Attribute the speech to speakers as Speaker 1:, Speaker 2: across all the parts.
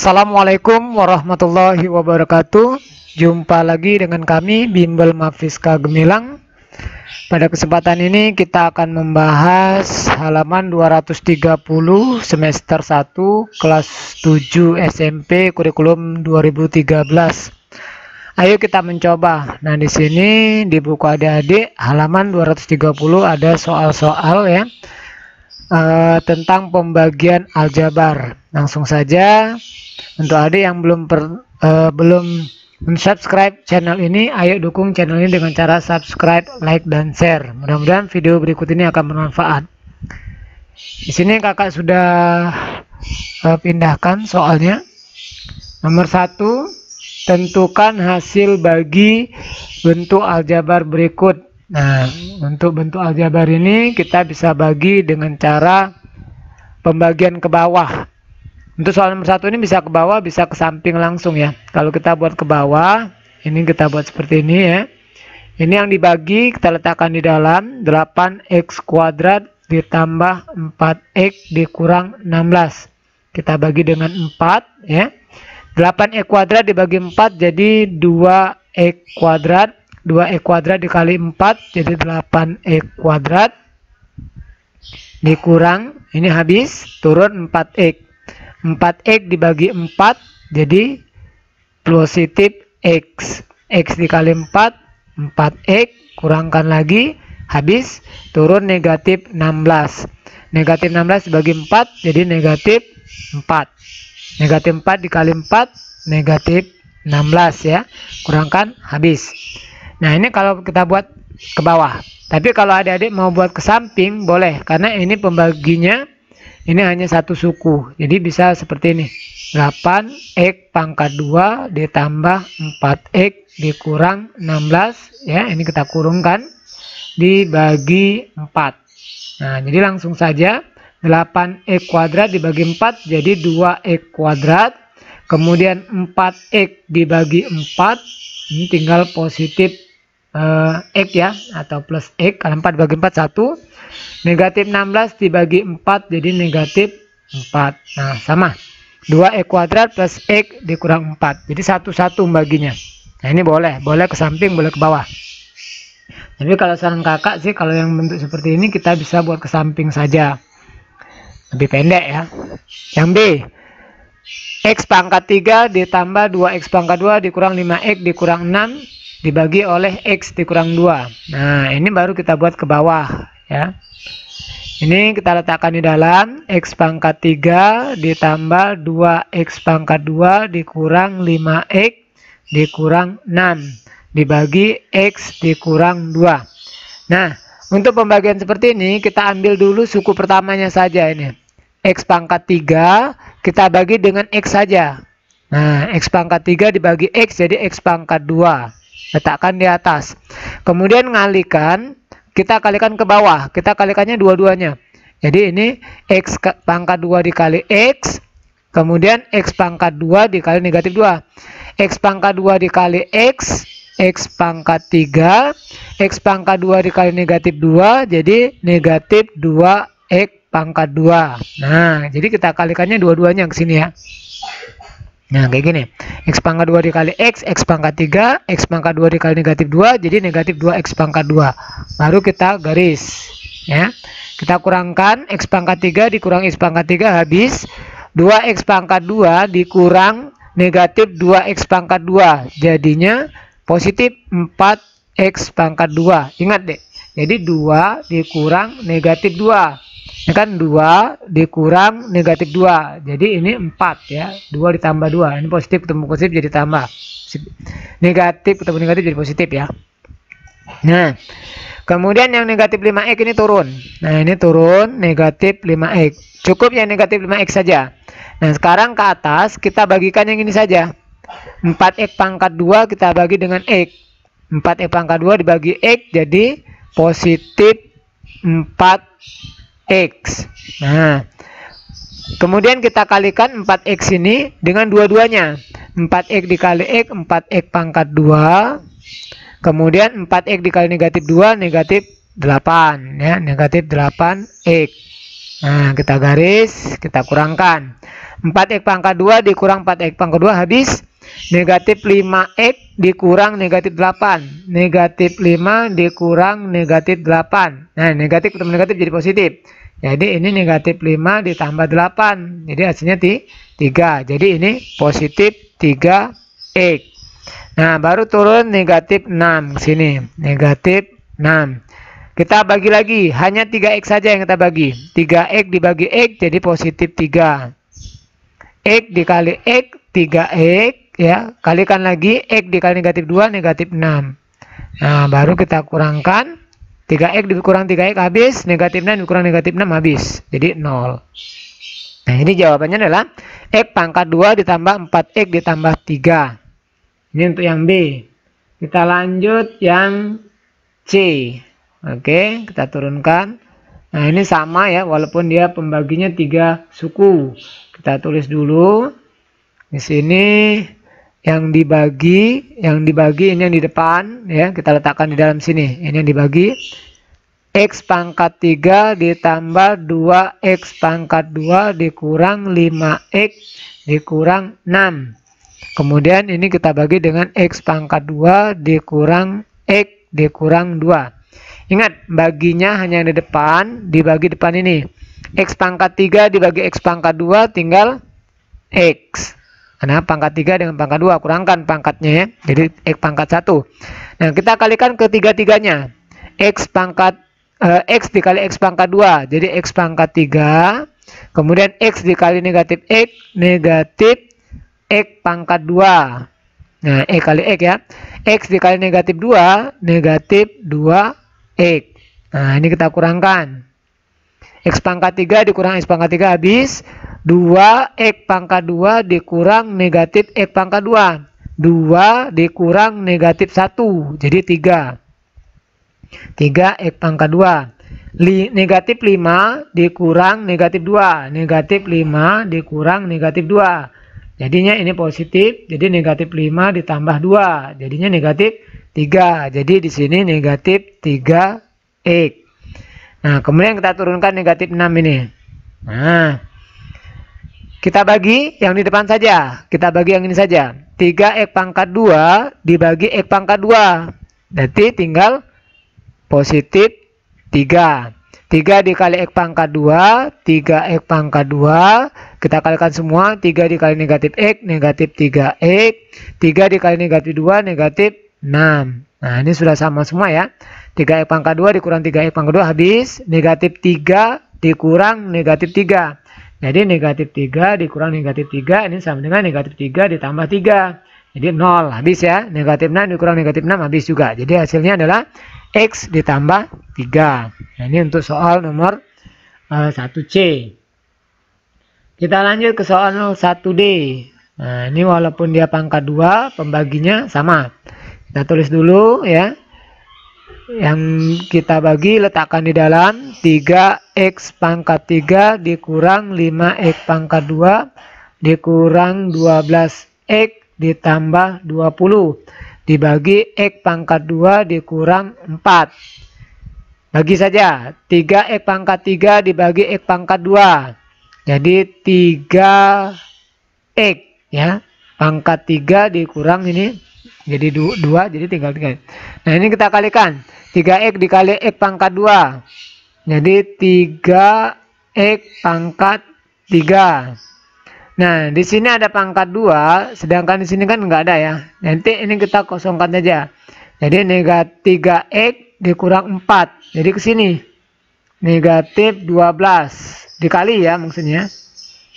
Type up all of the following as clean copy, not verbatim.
Speaker 1: Assalamualaikum warahmatullahi wabarakatuh. Jumpa lagi dengan kami Bimbel Mafiska Gemilang. Pada kesempatan ini kita akan membahas halaman 230 semester 1 kelas 7 SMP kurikulum 2013. Ayo kita mencoba. Nah, di sini di buku adik-adik halaman 230 ada soal-soal ya. Tentang pembagian aljabar. Langsung saja untuk adik yang belum subscribe channel ini, ayo dukung channel ini dengan cara subscribe, like, dan share. Mudah-mudahan video berikut ini akan bermanfaat. Di sini kakak sudah pindahkan soalnya. Nomor 1, tentukan hasil bagi bentuk aljabar berikut. Nah, untuk bentuk aljabar ini kita bisa bagi dengan cara pembagian ke bawah. Untuk soal nomor 1 ini bisa ke bawah, bisa ke samping langsung ya. Kalau kita buat ke bawah, ini kita buat seperti ini ya. Ini yang dibagi kita letakkan di dalam 8x kuadrat ditambah 4x dikurang 16. Kita bagi dengan 4 ya. 8x kuadrat dibagi 4 jadi 2x kuadrat. 2x kuadrat dikali 4 jadi 8x kuadrat dikurang, ini habis, turun 4x. 4x dibagi 4 jadi positif x. X dikali 4, 4x, kurangkan lagi, habis, turun negatif 16. Negatif 16 dibagi 4 jadi negatif 4. Negatif 4 dikali 4 negatif 16 ya, kurangkan, habis. Nah, ini kalau kita buat ke bawah. Tapi kalau adik-adik mau buat ke samping boleh, karena ini pembaginya ini hanya satu suku. Jadi bisa seperti ini. 8x pangkat 2 ditambah 4x dikurang 16 ya, ini kita kurungkan dibagi 4. Nah, jadi langsung saja 8x kuadrat dibagi 4 jadi 2x kuadrat. Kemudian 4x dibagi 4, ini tinggal positif x ya, atau plus x. Kalau 4 bagi 4 1. Negatif 16 dibagi 4 jadi negatif 4. Nah, sama, 2x kuadrat plus x dikurang 4, jadi 1 baginya. Nah, ini boleh ke samping, boleh ke bawah. Jadi kalau saran kakak sih, kalau yang bentuk seperti ini kita bisa buat ke samping saja, lebih pendek ya. Yang B, x pangkat 3 ditambah 2x pangkat 2 dikurang 5x dikurang 6 dibagi oleh x dikurang 2. Nah, ini baru kita buat ke bawah ya. Ini kita letakkan di dalam x pangkat 3 ditambah 2x pangkat 2 dikurang 5x dikurang 6 dibagi x dikurang 2. Nah, untuk pembagian seperti ini kita ambil dulu suku pertamanya saja ini. X pangkat 3 kita bagi dengan x saja. Nah, x pangkat 3 dibagi x jadi x pangkat 2. Letakkan di atas. Kemudian kita kalikan ke bawah. Kita kalikannya dua-duanya. Jadi ini x pangkat 2 dikali x. Kemudian x pangkat 2 dikali negatif 2. X pangkat 2 dikali x. X pangkat 3. X pangkat 2 dikali negatif 2. Jadi negatif 2x pangkat 2. Nah, jadi kita kalikannya dua-duanya ke sini ya. Nah, kayak gini. X pangkat 2 dikali x, x pangkat 3, x pangkat 2 dikali negatif 2, jadi negatif 2x pangkat 2. Baru kita garis. Ya. Kita kurangkan, x pangkat 3 dikurang x pangkat 3 habis. 2x pangkat 2 dikurang negatif 2x pangkat 2. Jadinya positif 4x pangkat 2. Ingat deh. Jadi 2 dikurang negatif 2. Ini kan 2 dikurang negatif 2. Jadi ini 4 ya. 2 ditambah 2. Ini positif ketemu positif jadi tambah. Negatif ketemu negatif jadi positif ya. Nah, kemudian yang negatif 5x ini turun. Nah, ini turun negatif 5x. Cukup yang negatif 5x saja. Nah, sekarang ke atas kita bagikan yang ini saja. 4x pangkat 2 kita bagi dengan x. 4x pangkat 2 dibagi x jadi positif 4x. Nah, kemudian kita kalikan 4x ini dengan dua-duanya. 4x dikali x, 4x pangkat 2. Kemudian 4x dikali negatif 2, negatif 8. Ya, negatif 8x. Nah, kita garis, kita kurangkan. 4x pangkat 2 dikurang 4x pangkat 2 habis. Negatif 5x dikurang negatif 8. Negatif 5 dikurang negatif 8. Nah, negatif ketemu negatif jadi positif. Jadi ini negatif 5 ditambah 8. Jadi hasilnya 3. Jadi ini positif 3x. Nah, baru turun negatif 6 sini. Negatif 6. Kita bagi lagi, hanya 3x saja yang kita bagi. 3x dibagi x jadi positif 3. X dikali x 3x ya, kalikan lagi x dikali negatif 2 negatif 6. Nah, baru kita kurangkan 3x dikurang 3x habis, negatif 6 dikurang negatif 6 habis. Jadi 0. Nah, ini jawabannya adalah x pangkat 2 ditambah 4x ditambah 3. Ini untuk yang B. Kita lanjut yang C. Oke, kita turunkan. Nah, ini sama ya, walaupun dia pembaginya 3 suku. Kita tulis dulu. Di sini yang dibagi ini yang di depan ya, kita letakkan di dalam sini. Ini yang dibagi. X pangkat 3 ditambah 2x pangkat 2 dikurang 5x dikurang 6. Kemudian ini kita bagi dengan x pangkat 2 dikurang x dikurang 2. Ingat, baginya hanya di depan, dibagi depan ini. X pangkat 3 dibagi x pangkat 2 tinggal x. Karena pangkat 3 dengan pangkat 2, kurangkan pangkatnya ya. Jadi x pangkat 1. Nah, kita kalikan ketiga-tiganya. X dikali x pangkat 2. Jadi x pangkat 3. Kemudian x dikali negatif x, negatif x pangkat 2. Nah, x kali x ya. X dikali negatif 2, negatif 2x. Nah, ini kita kurangkan. X pangkat 3 dikurang x pangkat 3 habis. 2x pangkat 2 dikurang negatif x pangkat 2. 2 dikurang negatif 1. Jadi 3. 3x pangkat 2. Negatif 5 dikurang negatif 2. Negatif 5 dikurang negatif 2. Jadinya ini positif. Jadi negatif 5 ditambah 2. Jadinya negatif 3. Jadi di sini negatif 3x. Nah, kemudian kita turunkan negatif 6 ini. Nah, kita bagi yang di depan saja. Kita bagi yang ini saja. 3x pangkat 2 dibagi x pangkat 2. Berarti tinggal positif 3. 3 dikali x pangkat 2, 3x pangkat 2. Kita kalikan semua. 3 dikali negatif x, negatif 3x. 3 dikali negatif 2, negatif 6. Nah, ini sudah sama semua ya. 3x pangkat 2 dikurang 3x pangkat 2 habis. Negatif 3 dikurang negatif 3. Jadi negatif 3 dikurang negatif 3. Ini sama dengan negatif 3 ditambah 3. Jadi 0 habis ya. Negatif 6 dikurang negatif 6 habis juga. Jadi hasilnya adalah x ditambah 3. Nah, ini untuk soal nomor 1C. Kita lanjut ke soal 1D. Nah, ini walaupun dia pangkat 2, pembaginya sama. Kita tulis dulu ya. Yang kita bagi letakkan di dalam 3x pangkat 3 dikurang 5x pangkat 2 dikurang 12x ditambah 20 dibagi x pangkat 2 dikurang 4. Bagi saja. 3x pangkat 3 dibagi x pangkat 2. Jadi 3x ya. Pangkat 3 dikurang ini jadi 2, jadi tinggal 3. Nah, ini kita kalikan. 3x dikali x pangkat 2. Jadi 3x pangkat 3. Nah, di sini ada pangkat 2, sedangkan di sini kan enggak ada ya. Nanti ini kita kosongkan saja. Jadi negatif 3x dikurang 4. Jadi ke sini. Negatif 12 dikali ya maksudnya.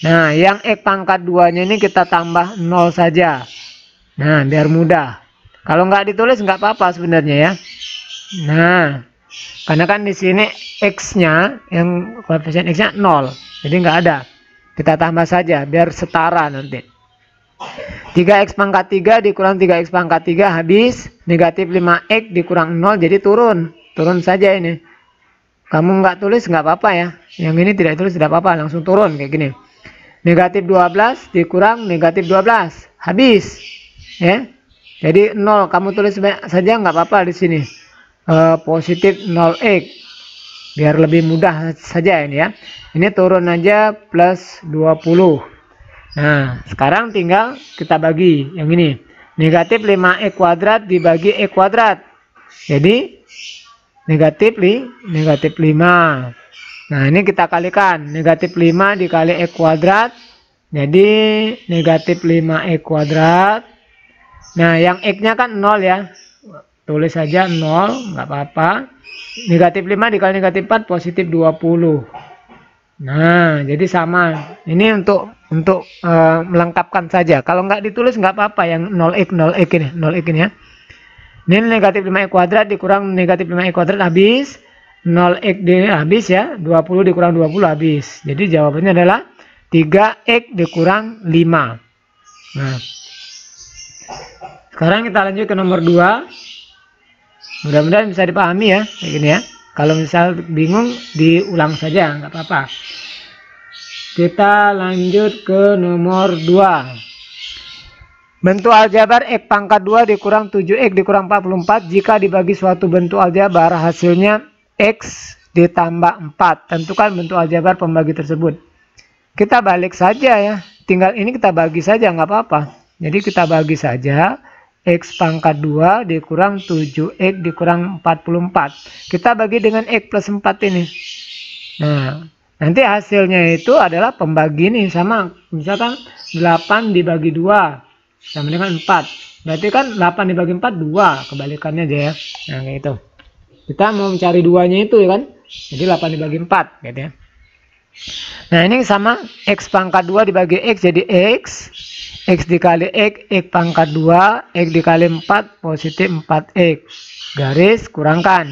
Speaker 1: Nah, yang x pangkat 2-nya ini kita tambah 0 saja. Nah, biar mudah. Kalau nggak ditulis nggak apa-apa sebenarnya ya. Nah, karena kan di sini x-nya, yang koefisien x-nya 0. Jadi nggak ada. Kita tambah saja biar setara nanti. 3x pangkat 3 dikurang 3x pangkat 3 habis. Negatif 5x dikurang 0 jadi turun. Turun saja ini. Kamu nggak tulis nggak apa-apa ya. Yang ini tidak tulis tidak apa-apa. Langsung turun kayak gini. Negatif 12 dikurang negatif 12. Habis. Ya. Jadi 0. Kamu tulis saja nggak apa-apa di sini. Positif 0x. Biar lebih mudah saja ini ya. Ini turun aja plus 20. Nah, sekarang tinggal kita bagi yang ini. Negatif 5x kuadrat dibagi x kuadrat. Jadi, negatif 5. Nah, ini kita kalikan. Negatif 5 dikali x kuadrat. Jadi, negatif 5x kuadrat. Nah, yang x-nya kan 0 ya. Tulis saja 0, nggak apa-apa. Negatif 5 dikali negatif 4, positif 20. Nah, jadi sama. Ini untuk melengkapkan saja. Kalau nggak ditulis nggak apa-apa yang 0x ini, 0x ini ya. Ini negatif 5x kuadrat dikurang negatif 5x kuadrat habis. 0x habis ya. 20 dikurang 20 habis. Jadi jawabannya adalah 3x dikurang 5. Nah, sekarang kita lanjut ke nomor 2. Mudah-mudahan bisa dipahami ya, kayak gini ya. Kalau misal bingung diulang saja, nggak apa-apa. Kita lanjut ke nomor 2. Bentuk aljabar x pangkat 2 dikurang 7x dikurang 44 jika dibagi suatu bentuk aljabar hasilnya x ditambah 4. Tentukan bentuk aljabar pembagi tersebut. Kita balik saja ya. Tinggal ini kita bagi saja, nggak apa-apa. Jadi kita bagi saja. X pangkat 2 dikurang 7x dikurang 44. Kita bagi dengan x plus 4 ini. Nah, nanti hasilnya itu adalah pembagi ini sama. Misalkan 8 dibagi 2 sama dengan 4. Berarti kan 8 dibagi 4 2. Kebalikannya aja ya. Nah, kayak itu. Kita mau mencari duanya itu ya kan. Jadi 8 dibagi 4 gitu ya. Nah, ini sama x pangkat 2 dibagi x jadi x. X dikali X pangkat 2, X dikali 4, positif 4X. Garis kurangkan.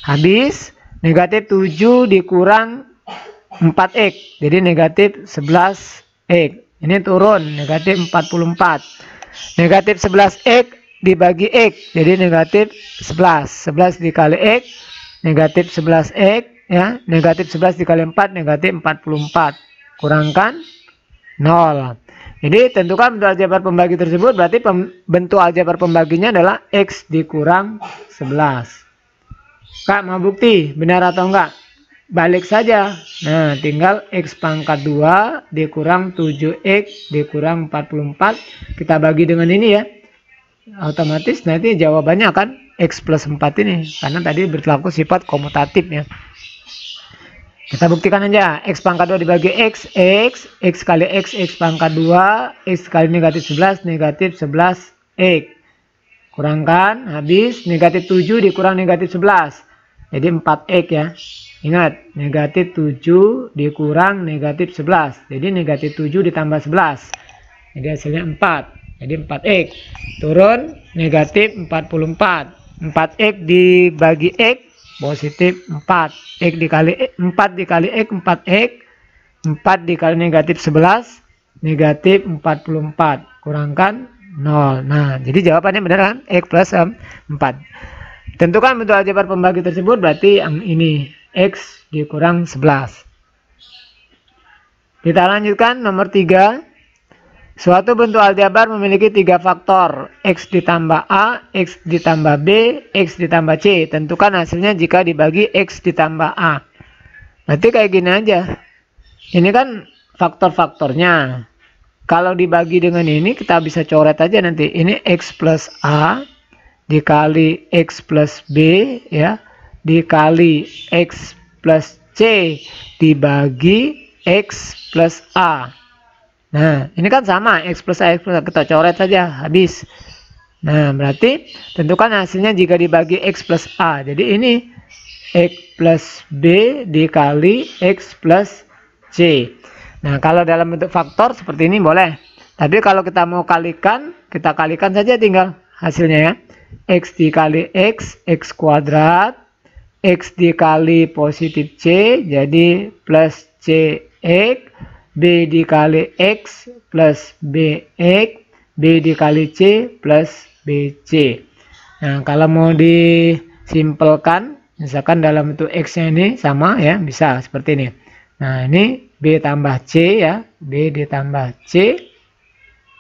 Speaker 1: Habis, negatif 7 dikurang 4X. Jadi negatif 11X. Ini turun, negatif 44. Negatif 11X dibagi X. Jadi negatif 11. 11 dikali X, negatif 11X. Ya, negatif 11 dikali 4, negatif 44. Kurangkan 0. Jadi tentukan bentuk aljabar pembagi tersebut, berarti bentuk aljabar pembaginya adalah X dikurang 11. Kak, mau bukti benar atau enggak? Balik saja. Nah, tinggal X pangkat 2 dikurang 7X dikurang 44. Kita bagi dengan ini ya. Otomatis nanti jawabannya akan X plus 4 ini. Karena tadi berlaku sifat komutatif ya. Kita buktikan aja. X pangkat 2 dibagi X kali X pangkat 2, X kali negatif 11, negatif 11, X. Kurangkan, habis, negatif 7 dikurang negatif 11. Jadi 4X ya. Ingat, negatif 7 dikurang negatif 11. Jadi negatif 7 ditambah 11. Jadi hasilnya 4. Jadi 4X. Turun, negatif 44. 4X dibagi X. Positif 4. X dikali X, 4 dikali X 4X. 4 dikali negatif 11 negatif 44. Kurangkan 0. Nah, jadi jawabannya benar kan? X plus 4. Tentukan bentuk aljabar pembagi tersebut, berarti yang ini X dikurang 11. Kita lanjutkan nomor 3. Suatu bentuk aljabar memiliki 3 faktor, X ditambah A, X ditambah B, X ditambah C. Tentukan hasilnya jika dibagi X ditambah A. Berarti kayak gini aja. Ini kan faktor-faktornya. Kalau dibagi dengan ini, kita bisa coret aja nanti. Ini X plus A dikali X plus B, ya, dikali X plus C dibagi X plus A. Nah, ini kan sama, X plus A, kita coret saja, habis. Nah, berarti tentukan hasilnya jika dibagi X plus A. Jadi ini X plus B dikali X plus C. Nah, kalau dalam bentuk faktor seperti ini boleh. Tapi kalau kita mau kalikan, kita kalikan saja tinggal hasilnya ya. X dikali X, X kuadrat. X dikali positif C, jadi plus CX. B dikali X plus BX, B dikali C plus BC. Nah, kalau mau disimpelkan, misalkan dalam bentuk X-nya ini sama ya, bisa seperti ini. Nah, ini B tambah C ya, B ditambah C,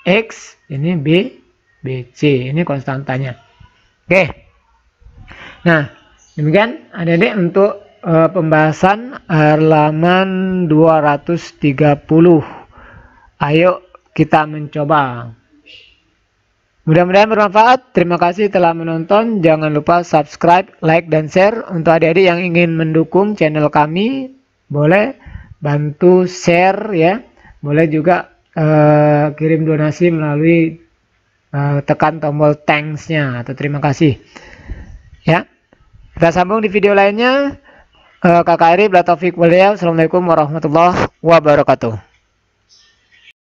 Speaker 1: X, ini B, BC, ini konstantanya. Oke. Nah, demikian adik-adik untuk pembahasan halaman 230. Ayo kita mencoba. Mudah-mudahan bermanfaat. Terima kasih telah menonton. Jangan lupa subscribe, like, dan share. Untuk adik-adik yang ingin mendukung channel kami, boleh bantu share ya. Boleh juga kirim donasi melalui tekan tombol thanks-nya atau terima kasih. Ya. Kita sambung di video lainnya. Kakak Eri, Assalamualaikum warahmatullahi wabarakatuh.